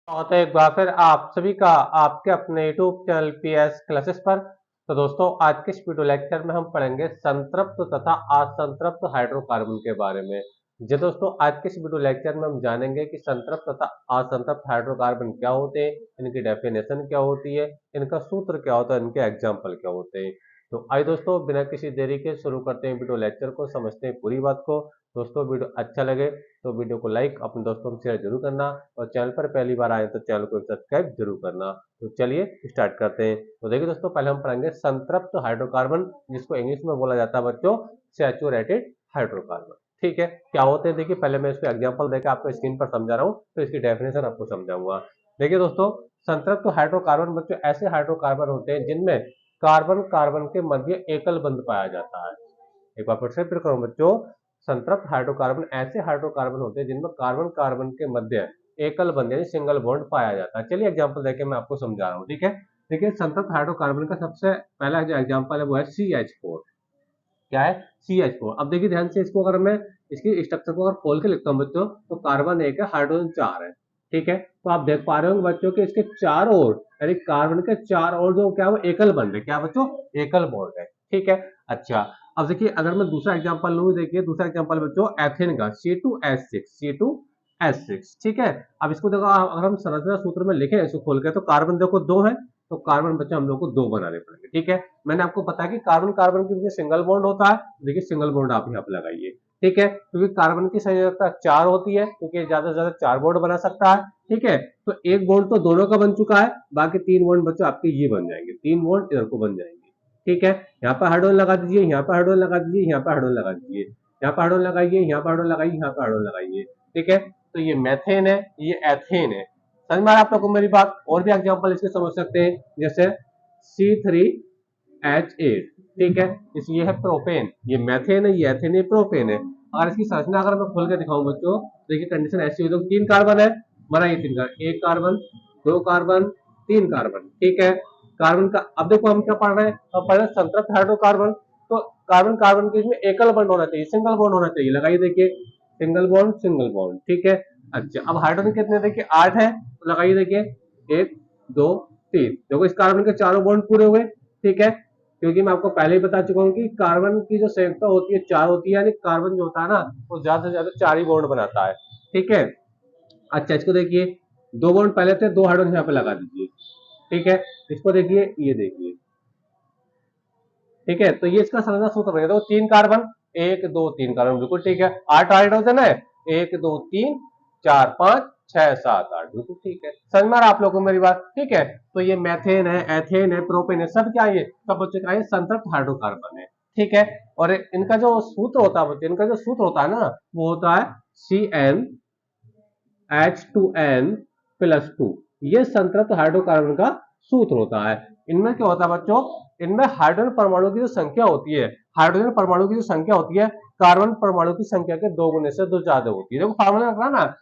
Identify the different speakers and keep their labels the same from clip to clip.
Speaker 1: स्वागत है एक बार फिर आप सभी का आपके अपने यूट्यूब चैनल पीएस क्लासेस पर। तो दोस्तों, आज के इस वीडियो लेक्चर में हम पढ़ेंगे संतृप्त तथा असंतृप्त हाइड्रोकार्बन के बारे में। जी दोस्तों, आज के इस वीडियो लेक्चर में हम जानेंगे कि संतृप्त तथा असंतृप्त हाइड्रोकार्बन क्या होते हैं, इनकी डेफिनेशन क्या होती है, इनका सूत्र क्या होता है, इनके एग्जाम्पल क्या होते हैं। तो आइए दोस्तों, बिना किसी देरी के शुरू करते हैं वीडियो लेक्चर को, समझते हैं पूरी बात को। दोस्तों, वीडियो अच्छा लगे तो वीडियो को लाइक अपने दोस्तों में शेयर जरूर करना, और चैनल पर पहली बार आए तो चैनल को सब्सक्राइब जरूर करना। तो चलिए स्टार्ट करते हैं। तो देखिए दोस्तों, पहले हम पढ़ेंगे संतृप्त हाइड्रोकार्बन, जिसको इंग्लिश में बोला जाता है बच्चों सैचुरेटेड हाइड्रोकार्बन। ठीक है, क्या होते हैं देखिए, पहले मैं इसको एग्जांपल देकर आपको स्क्रीन पर समझा रहा हूँ, तो इसकी डेफिनेशन आपको समझाऊंगा। देखिए दोस्तों, संतृप्त हाइड्रोकार्बन बच्चों ऐसे हाइड्रोकार्बन होते हैं जिनमें कार्बन कार्बन के मध्य एकल बंध पाया जाता है। एक बार फिर से फिर करूं बच्चों, संतृप्त हाइड्रोकार्बन ऐसे हाइड्रोकार्बन होते हैं जिनमें कार्बन कार्बन के मध्य एकल बंध यानी सिंगल बॉन्ड पाया जाता है। चलिए एग्जांपल देके मैं आपको समझा रहा हूँ। ठीक है, देखिए संतृप्त हाइड्रोकार्बन का सबसे पहला जो एग्जांपल है वो है CH4। क्या है? CH4। अब देखिए ध्यान से, इसको अगर मैं इसकी स्ट्रक्चर को अगर खोल के लिखता हूँ बच्चों, तो कार्बन एक है, हाइड्रोजन चार है। ठीक है, तो आप देख पा रहे होंगे बच्चों कि इसके चार ओर यानी कार्बन के चार ओर जो क्या है वो एकल बंध है। क्या बच्चों? एकल बॉन्ड है। ठीक है, अच्छा। अब देखिए अगर मैं दूसरा एग्जांपल लूं, देखिए दूसरा एग्जांपल बच्चों एथेन का C2H6। ठीक है, अब इसको देखो, अगर हम संरचना सूत्र में लिखें इसको खोल के, तो कार्बन देखो दो है, तो कार्बन बच्चों हम लोग को दो बनाने पड़ेंगे। ठीक है, मैंने आपको बताया कि कार्बन कार्बन के बीच सिंगल बॉन्ड होता है। देखिए सिंगल बॉन्ड आप यहाँ पे लगाइए। ठीक है, क्योंकि कार्बन की संयोजकता चार होती है, क्योंकि ज्यादा से ज्यादा चार बॉन्ड बना सकता है। ठीक है, तो एक बॉन्ड तो दोनों का बन चुका है, बाकी तीन बॉन्ड बच्चों आपके ये बन जाएंगे, तीन बॉन्ड इधर को बन जाएंगे। ठीक है, यहाँ पर हाइड्रोजन लगा दीजिए, यहाँ पर हाइड्रोजन लगा दीजिए, यहाँ पर हाइड्रोजन लगा दीजिए, यहाँ पर हाइड्रोजन लगाइए, यहाँ पर हाइड्रोजन लगाइए, यहाँ पर हाइड्रोजन लगाइए। ठीक है, तो ये मेथेन है, ये एथेन है। समझ में आ रहा है आप लोगों को मेरी बात? और भी एग्जांपल इसके समझ सकते हैं, जैसे C3H8। ठीक है, इसलिए है प्रोपेन, ये मेथेन है, ये एथेन है, प्रोपेन है। अगर इसकी संरचना अगर मैं खोल के दिखाऊं बच्चों, देखिए कंडीशन ऐसी हो, तीन कार्बन है, माना ये तीन कार्बन, एक कार्बन, दो कार्बन, तीन कार्बन। ठीक है, कार्बन का अब देखो हम क्या पढ़ रहे हैं, हम पढ़ रहे हैं संतृप्त हाइड्रोकार्बन। तो कार्बन कार्बन के बीच में एकल बॉन्ड होना चाहिए, सिंगल बॉन्ड होना चाहिए। लगाइए देखिए, सिंगल बॉन्ड सिंगल बॉन्ड। ठीक है, अच्छा। अब हाइड्रोजन कितने देखिए, आठ है, तो लगाइए देखिए एक, दो, तीन। देखो इस कार्बन के चारों बॉन्ड पूरे हुए। ठीक है, क्योंकि मैं आपको पहले ही बता चुका हूँ कि कार्बन की जो संयुक्ता होती है चार होती है, यानी कार्बन जो होता है ना वो ज्यादा से ज्यादा चार ही बॉन्ड बनाता है। ठीक है, अच्छा इसको देखिए, दो बॉन्ड पहले थे, दो हाइड्रोजन यहाँ पे लगा दीजिए। ठीक है, इसको देखिए, ये देखिए। ठीक है, तो ये इसका संरचना सूत्र बनेगा। तो तीन कार्बन, एक दो तीन कार्बन, बिल्कुल ठीक है। आठ हाइड्रोजन है, एक दो तीन चार पांच छह सात आठ, बिल्कुल ठीक है। समझ में आ रहा आप लोगों को मेरी बात? ठीक है, तो ये मेथेन है, एथेन है, प्रोपेन है, सब क्या है? सब बच्चे क्या है? संतृप्त हाइड्रोकार्बन है। ठीक है, और इनका जो सूत्र होता है बच्चे, इनका जो सूत्र होता है ना वो होता है CnH2n+2। ये संतृप्त हाइड्रोकार्बन का सूत्र होता है। इनमें क्या होता है बच्चों, इनमें हाइड्रोजन परमाणु की जो संख्या होती है, हाइड्रोजन परमाणु की जो संख्या होती है, कार्बन परमाणु की संख्या के दो गुने से दो ज्यादा होती है। देखो फार्मूला रखना ना,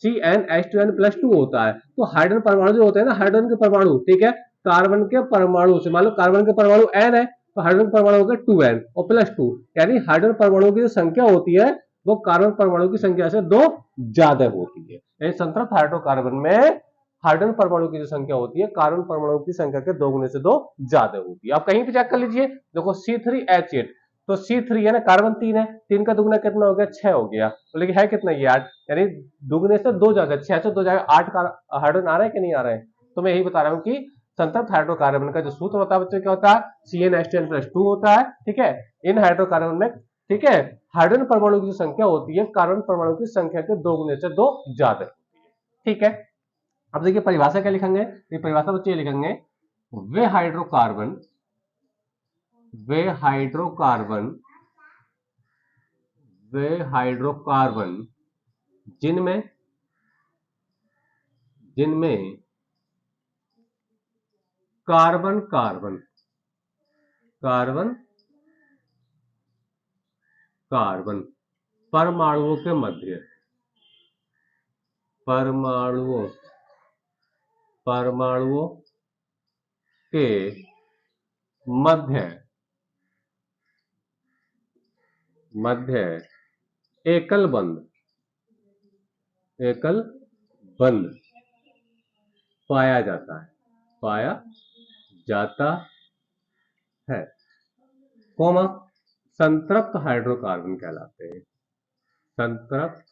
Speaker 1: CnH2n+2 होता है। तो हाइड्रोजन परमाणु जो होते हैं ना, हाइड्रोजन के परमाणु, ठीक है, कार्बन के परमाणु से, मान लो कार्बन के परमाणु n है, तो हाइड्रोजन परमाणु हो गया 2n और +2, यानी हाइड्रोजन परमाणु की जो संख्या होती है वो कार्बन परमाणु की संख्या से दो ज्यादा होती है। यानी संतृप्त हाइड्रोकार्बन में हाइड्रोजन परमाणु की जो संख्या होती है कार्बन परमाणु की संख्या के दो गुने से दो ज्यादा होती है। आप कहीं भी चेक कर लीजिए, देखो C3H8, तो C3 है ना, कार्बन तीन है, तीन का दुगुना कितना हो गया? छह हो गया। तो लेकिन है कितना? ये आठ, यानी दुगुने से दो जाएगा, छह से दो जाएगा आठ का हाइड्रोजन आ रहा है कि नहीं आ रहा है? तो मैं यही बता रहा हूँ कि संतृप्त हाइड्रोकार्बन का जो सूत्र होता है बच्चों क्या होता है? CnH2n+2 होता है। ठीक है, इन हाइड्रोकार्बन में, ठीक है, हाइड्रोजन परमाणु की जो संख्या होती है कार्बन परमाणु की संख्या के दो गुने से दो ज्यादा होती है। ठीक है, अब देखिए परिभाषा क्या लिखेंगे, ये परिभाषा बच्चे लिखेंगे, वे हाइड्रोकार्बन, वे हाइड्रोकार्बन, वे हाइड्रोकार्बन जिनमें, जिनमें कार्बन कार्बन, कार्बन कार्बन परमाणुओं के मध्य, परमाणुओं, परमाणुओं के मध्य, मध्य एकल बंध, एकल बंध पाया जाता है, पाया जाता है, कोमा संतृप्त हाइड्रोकार्बन कहलाते हैं, संतृप्त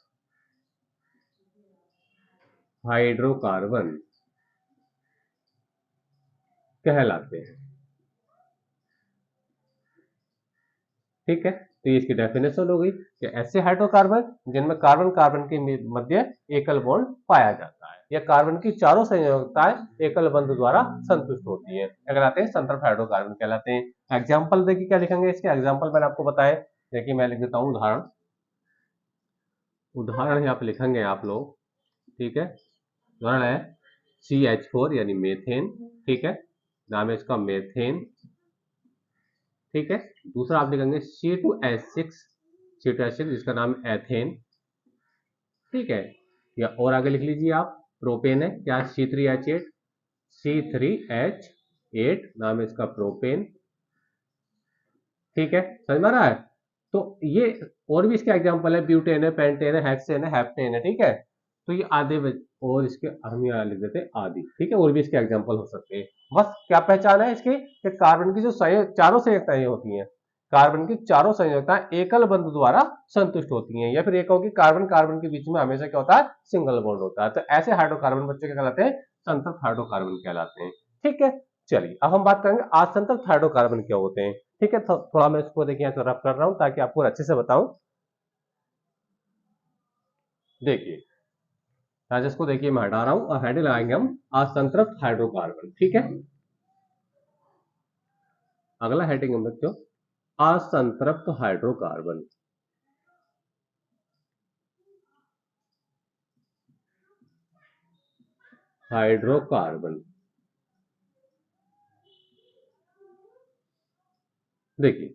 Speaker 1: हाइड्रोकार्बन कहलाते हैं। ठीक है, तो ये इसकी डेफिनेशन हो गई कि ऐसे हाइड्रोकार्बन जिनमें कार्बन कार्बन के मध्य एकल बॉन्ड पाया जाता है या कार्बन की चारों संयोजकताएं एकल बंध द्वारा संतुष्ट होती है, कहलाते हैं संतृप्त हाइड्रोकार्बन कहलाते हैं। एग्जाम्पल देखिए क्या लिखेंगे इसके, एग्जाम्पल मैंने आपको बताया, देखिए मैं लिख देता हूं उदाहरण, उदाहरण यहाँ पे लिखेंगे आप लोग। ठीक है, उदाहरण है CH4 यानी मेथेन। ठीक है, नाम है इसका मेथेन। ठीक है, दूसरा आप लिखेंगे C2H6, C2H6 जिसका नाम एथेन। ठीक है, या और आगे लिख लीजिए आप, प्रोपेन है क्या, C3H8, C3H8 नाम है इसका प्रोपेन। ठीक है, समझ में आ रहा है। तो ये और भी इसके एग्जांपल है, ब्यूटेन है, पेंटेन है, हेक्सेन है, हेप्टेन है। ठीक है, तो ये आधे और इसके हम यहाँ लिख देते हैं आदि। ठीक है, और भी इसके एग्जांपल हो सकते हैं। बस क्या पहचान है इसकी कि कार्बन की जो चारों संयोजकताएं होती हैं, कार्बन की चारों संयोजकताएं एकल बंध द्वारा संतुष्ट होती हैं, या फिर एक होगी कार्बन कार्बन के बीच में हमेशा क्या होता है, सिंगल बॉन्ड होता है। तो ऐसे हाइड्रोकार्बन बच्चे क्या कहलाते हैं, संतृप्त हाइड्रोकार्बन कहलाते हैं। ठीक है, चलिए अब हम बात करेंगे असंतृप्त हाइड्रोकार्बन क्या होते हैं। ठीक है, थोड़ा मैं इसको देखिए तो रफ कर रहा हूं ताकि आपको अच्छे से बताऊं। देखिए इसको देखिए मैं हटा रहा हूं और हेडिंग लगाएंगे हम असंतृप्त हाइड्रोकार्बन। ठीक है, अगला हेडिंग हम बच्चों असंतृप्त हाइड्रोकार्बन। हाइड्रोकार्बन देखिए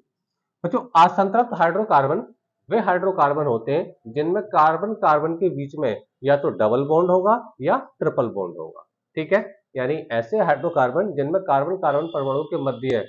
Speaker 1: बच्चों, असंतृप्त हाइड्रोकार्बन वे हाइड्रोकार्बन होते हैं जिनमें कार्बन कार्बन के बीच में या तो डबल बॉन्ड होगा या ट्रिपल बॉन्ड होगा। ठीक है, यानी ऐसे हाइड्रोकार्बन जिनमें कार्बन कार्बन परमाणु के मध्य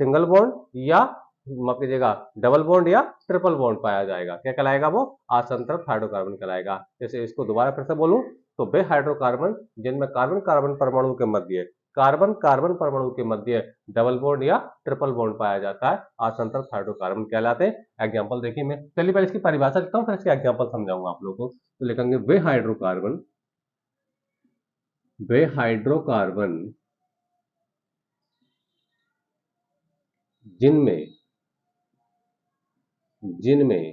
Speaker 1: सिंगल बॉन्ड या माफ कीजिएगा डबल बॉन्ड या ट्रिपल बॉन्ड पाया जाएगा, क्या कहलाएगा, वो असंतृप्त हाइड्रोकार्बन कहलाएगा। जैसे इसको दोबारा फिर से बोलूं तो वे हाइड्रोकार्बन जिनमें कार्बन कार्बन परमाणु के मध्य कार्बन कार्बन परमाणु के मध्य डबल बॉन्ड या ट्रिपल बॉन्ड पाया जाता है, असंतृप्त हाइड्रोकार्बन कहलाते हैं। एग्जांपल देखिए, मैं चलिए पहले इसकी परिभाषा लिखता हूं फिर इसके एग्जांपल समझाऊंगा आप लोगों को। तो लिखेंगे वे हाइड्रोकार्बन जिनमें जिनमें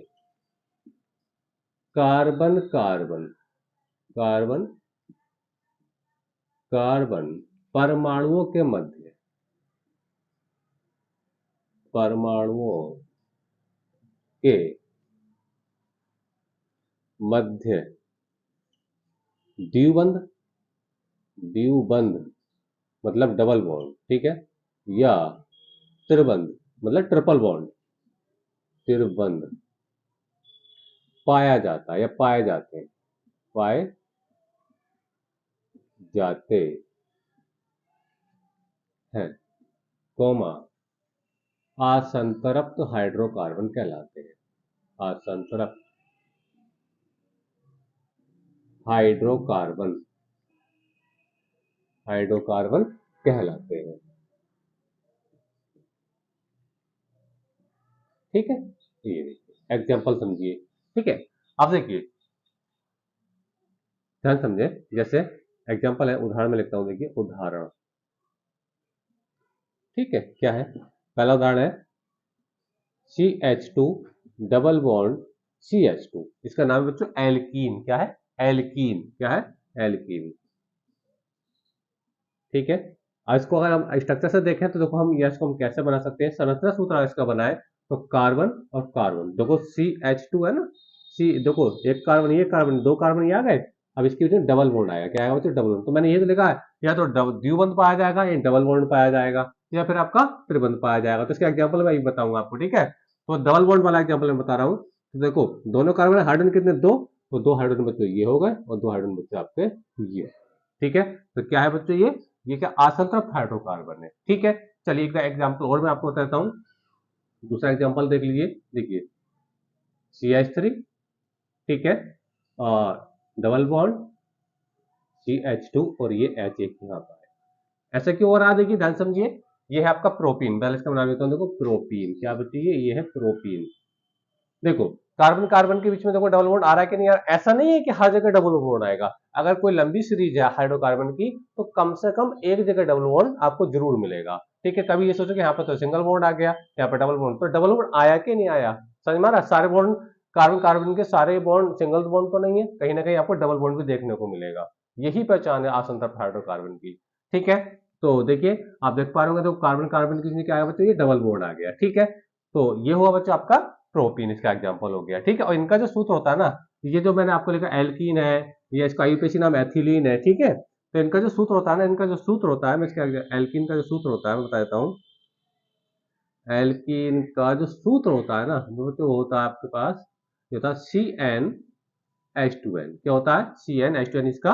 Speaker 1: कार्बन कार्बन कार्बन कार्बन परमाणुओं के मध्य द्विबंध मतलब डबल बॉन्ड, ठीक है, या त्रिबंध मतलब ट्रिपल बॉन्ड, त्रिबंध पाया जाता है या पाए जाते हैं, कोमा असंतृप्त हाइड्रोकार्बन कहलाते हैं। असंतृप्त हाइड्रोकार्बन कहलाते हैं। ठीक है, ये देखिए एग्जाम्पल समझिए। ठीक है, अब देखिए ध्यान समझे, जैसे एग्जाम्पल है, उदाहरण में लिखता हूं, देखिए उदाहरण। ठीक है, क्या है, पहला उदाहरण है CH2 डबल बॉन्ड CH2, इसका नाम बच्चों एल्कीन। क्या है, एल्कीन। क्या है, एल्कीन। ठीक है, और इसको अगर हम स्ट्रक्चर से देखें तो देखो हम इसको हम कैसे बना सकते हैं, संरचना सूत्र इसका बनाए तो कार्बन और कार्बन, देखो CH2 है ना, सी देखो एक कार्बन, ये कार्बन, दो कार्बन ये आ गए, अब इसके बीच में डबल बॉन्ड आएगा, क्या आएगा बच्चों, डबल बॉन्ड। तो मैंने ये तो लिखा है या तो द्विबंध पाया जाएगा या डबल बॉन्ड पाया जाएगा या फिर आपका त्रिबंध पाया जाएगा। तो इसका एग्जाम्पल मैं बताऊंगा आपको। ठीक है, तो डबल बॉन्ड वाला एग्जाम्पल मैं बता रहा हूँ। तो देखो दोनों कार्बन हाइड्रोजन कितने, दो, तो दो हाइड्रोजन बच्चों ये हो गए और दो हाइड्रोजन बच्चों आपके ये। ठीक है, तो क्या है बच्चों, ये क्या असंतृप्त हाइड्रोकार्बन है। ठीक है, चलिए एक एग्जाम्पल और मैं आपको बताता हूँ। दूसरा एग्जाम्पल देख लीजिए, देखिए CH3, ठीक है, और डबल बॉन्ड CH2 और ये H एक यहाँ पर है। ऐसा क्यों हो रहा है देखिए ध्यान समझिए, ये है आपका प्रोपीन, पहले इसका बना लेता हूँ, देखो प्रोपीन क्या बच्चे ये है प्रोपीन। देखो कार्बन कार्बन के बीच में देखो डबल बॉन्ड आ रहा है कि नहीं यार, ऐसा नहीं है कि हर जगह डबल बॉन्ड आएगा। अगर कोई लंबी सीरीज है हाइड्रोकार्बन की तो कम से कम एक जगह डबल बॉन्ड आपको जरूर मिलेगा। ठीक है, कभी ये सोचो कि यहाँ पर तो सिंगल बॉन्ड आ गया, यहाँ पर डबल बॉन्ड, तो डबल बॉन्ड आया कि नहीं आया, समझ में आ रहा है? सारे बॉन्ड कार्बन कार्बन के सारे बॉन्ड सिंगल बॉन्ड तो नहीं है, कहीं ना कहीं आपको डबल बॉन्ड भी देखने को मिलेगा। यही पहचान है असंतृप्त हाइड्रोकार्बन की। ठीक है, तो देखिए आप देख पा रहे होंगे, तो कार्बन कार्बन के बीच में क्या आया बच्चों, ये डबल बॉन्ड आ गया। ठीक है, तो ये हुआ बच्चों आपका प्रोपीन, इसका एग्जांपल हो गया। ठीक है, और इनका जो सूत्र होता है ना, ये जो मैंने आपको लिखा एल्कीन है, ये इसका आईयूपीएसी नाम एथिलीन है। ठीक है, तो इनका जो सूत्र होता है ना, इनका जो सूत्र होता है, मैं इसका एल्कीन का जो सूत्र होता है मैं बता देता हूँ। एल्कीन का जो सूत्र होता है ना, वो तो होता है आपके पास, ये होता है CnH2n। क्या होता है? CnH2n इसका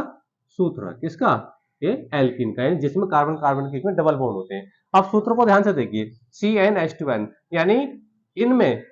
Speaker 1: सूत्र है, किसका? ये एल्कीन का है, जिसमें कार्बन कार्बन के बीच में डबल बॉन्ड होते हैं। अब सूत्र को ध्यान से देखिए, CnH2n यानी इनमें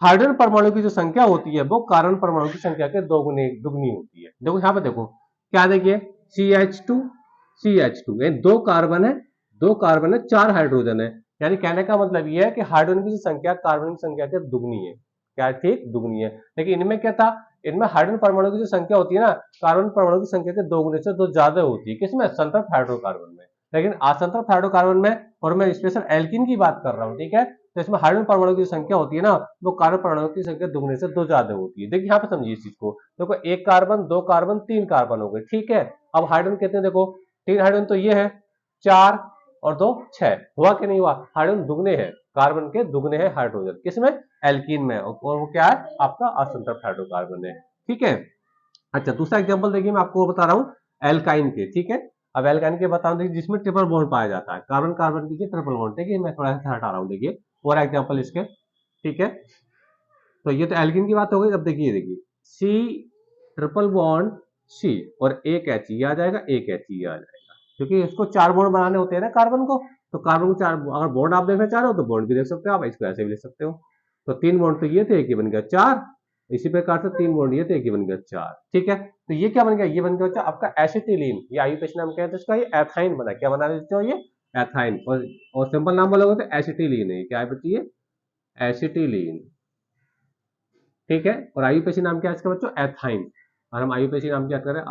Speaker 1: हाइड्रोजन परमाणु की जो संख्या होती है वो कार्बन परमाणु की संख्या के दुगनी होती है। देखो यहाँ पे देखो क्या, देखिए CH2 ये दो कार्बन है, दो कार्बन है, चार हाइड्रोजन है, यानी कहने का मतलब ये है कि हाइड्रोजन की संख्या कार्बन की संख्या के दुगनी है। क्या? ठीक, दुगनी है। लेकिन इनमें क्या था, इनमें हाइड्रोजन परमाणु की जो संख्या होती है ना, कार्बन परमाणु की संख्या के दोगुने से दो ज्यादा होती है। किसमें? संतृप्त हाइड्रोकार्बन में। लेकिन असंतृप्त हाइड्रोकार्बन में, और मैं स्पेशल एल्कीन की बात कर रहा हूँ, ठीक है, तो इसमें हाइड्रोजन परमाणु की संख्या होती है ना, वो कार्बन परमाणु की संख्या दुगने से दो ज्यादा होती है। देखिए यहाँ पे समझिए इस चीज को, देखो एक कार्बन, दो कार्बन, तीन कार्बन हो गए। ठीक है, अब हाइड्रोजन कितने, देखो तीन हाइड्रोजन तो ये है, चार और दो छह, हुआ कि नहीं हुआ? हाइड्रोजन दुगने हैं, कार्बन के दुगने हैं हाइड्रोजन, किसमें? एल्कीन में, और वो क्या है आपका असंतृप्त हाइड्रोकार्बन है। ठीक है, अच्छा दूसरा एग्जांपल देखिए, मैं आपको बता रहा हूँ एल्काइन के। ठीक है, अब एल्काइन के बताऊं, देखिए जिसमें ट्रिपल बॉन्ड पाया जाता है, कार्बन कार्बन की ट्रिपल बॉन्ड। ठीक है, मैं थोड़ा सा हटा रहा हूँ, देखिए और एग्जांपल इसके। ठीक है, तो ये तो एल्किन की बात हो गई। अब देखिए सी ट्रिपल बॉन्ड सी और एक एच ई आ जाएगा, एक एच ई आ जाएगा, क्योंकि इसको चार बॉन्ड बनाने होते हैं ना कार्बन को, तो कार्बन को चार, अगर बॉन्ड आप देखना चाह रहे हो तो बॉन्ड भी देख सकते हो आप, इसको ऐसे भी लिख सकते हो। तो तीन बॉन्ड तो ये थे, एक ही बन गया चार, इसी प्रकार से तीन बॉन्ड ये थे, एक ही बन गया चार। ठीक है, तो ये क्या बन गया, ये बन गया बच्चा आपका एसिटिलीन, ये आईयूपीएसी नाम क्या है, तो इसका ये एथाइन बना। क्या बना देते हो? ये एथाइन, और सिंपल नाम बोलोगे तो एसिटिलीन है। क्या है बच्ची? ये एसिटिलीन। ठीक है, और आईयूपीएसी नाम क्या है इसका बच्चों? एथाइन। और हम आईयूपीएसी नाम क्या करें,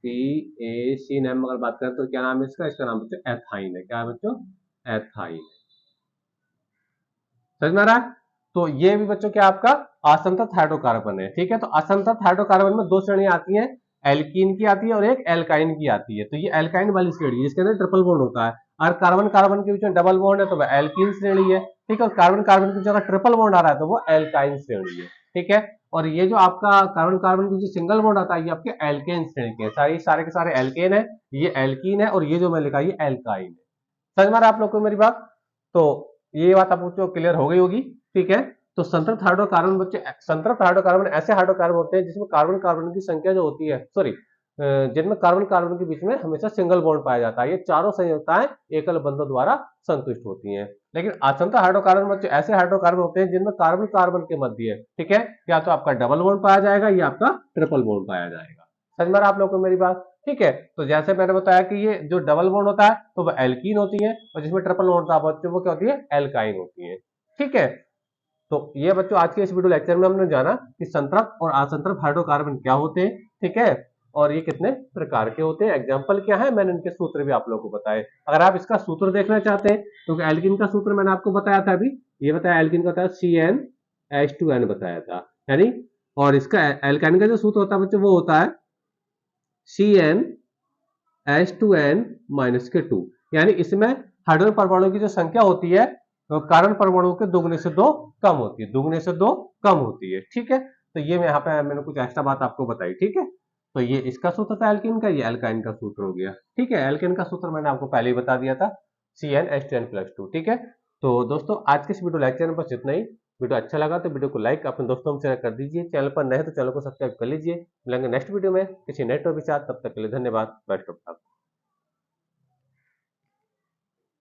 Speaker 1: IUPAC नाम अगर बात करें तो क्या नाम है इसका? इसका नाम बच्चों एथाइन है। क्या है बच्चों? एथाइन। समझ में आ रहा है? तो ये भी बच्चों क्या आपका असंतृप्त हाइड्रोकार्बन है। ठीक है, तो असंतृप्त हाइड्रोकार्बन में दो श्रेणियां आती हैं, एल्कीन की आती है और एक एल्काइन की आती है। तो ये एल्काइन वाली श्रेणी, जिसके अंदर ट्रिपल बॉन्ड होता है, और कार्बन कार्बन के बीच में डबल बॉन्ड है तो वह एल्कीन श्रेणी है। ठीक है, और कार्बन कार्बन की जगह ट्रिपल बॉन्ड आ रहा है तो वो एल्काइन श्रेणी है। ठीक है, और ये जो आपका कार्बन कार्बन की जो सिंगल बॉन्ड आता है, ये आपके एल्केन श्रेणी के सारे के सारे एल्केन है, ये एल्कीन है, और ये जो मैं लिखा ये एल्काइन है। समझ में आ रहा है आप लोग को मेरी बात? तो ये बात आपको क्लियर हो गई होगी। ठीक है, तो संतृप्त हाइड्रोकार्बन बच्चे, संतृप्त हाइड्रोकार्बन ऐसे हाइड्रोकार्बन होते हैं जिसमें कार्बन कार्बन की संख्या जो होती है, सॉरी, जिनमें कार्बन कार्बन के बीच में हमेशा सिंगल बॉन्ड पाया जाता है। ये चारों संयोजकताएं एकल बंधों द्वारा संतुष्ट होती हैं। लेकिन असंतृप्त हाइड्रोकार्बन बच्चे ऐसे हाइड्रोकार्बन होते हैं जिनमें कार्बन कार्बन के मध्य, ठीक है, या तो आपका डबल बॉन्ड पाया जाएगा या आपका ट्रिपल बॉन्ड पाया जाएगा। समझ में आप लोगों को मेरी बात? ठीक है, तो जैसे मैंने बताया कि ये जो डबल बॉन्ड होता है तो वो एल्कीन होती है, और जिसमें ट्रिपल बॉन्ड होता है बच्चों वो क्या होती है? एल्काइन होती है। ठीक है, तो ये बच्चों आज के इस वीडियो लेक्चर में हमने जाना कि संतृप्त और असंतृप्त हाइड्रोकार्बन क्या होते हैं। ठीक है, और ये कितने प्रकार के होते हैं, एग्जांपल क्या है, मैंने इनके सूत्र भी आप लोगों को बताए। अगर आप इसका सूत्र देखना चाहते हैं तो एल्कीन का सूत्र मैंने आपको बताया था अभी, ये बताया एल्कीन का बताया CnH2n बताया था, यानी, और इसका एल्काइन का जो सूत्र होता है बच्चों वो होता है CnH2n-2, यानी इसमें हाइड्रोजन परमाणु की जो संख्या होती है तो कार्बन परमाणु के दुगने से दो कम होती है, दुगने से दो कम होती है। ठीक है, तो ये यहाँ पे मैंने कुछ एक्स्ट्रा बात आपको बताई। ठीक है, तो ये इसका सूत्र था एल्कीन का, ये एल्काइन का सूत्र हो गया। ठीक है, एल्कीन का सूत्र मैंने आपको पहले ही बता दिया था, CnH2n+2। ठीक है, तो दोस्तों आज के इस वीडियो लेक्चर में बस इतना ही। वीडियो अच्छा लगा तो वीडियो को लाइक अपने दोस्तों में शेयर कर दीजिए, चैनल पर नए तो चैनल को सब्सक्राइब कर लीजिए। मिलेंगे नेक्स्ट वीडियो में किसी नए टॉपिक के साथ, तब तक के लिए धन्यवाद। Best of luck.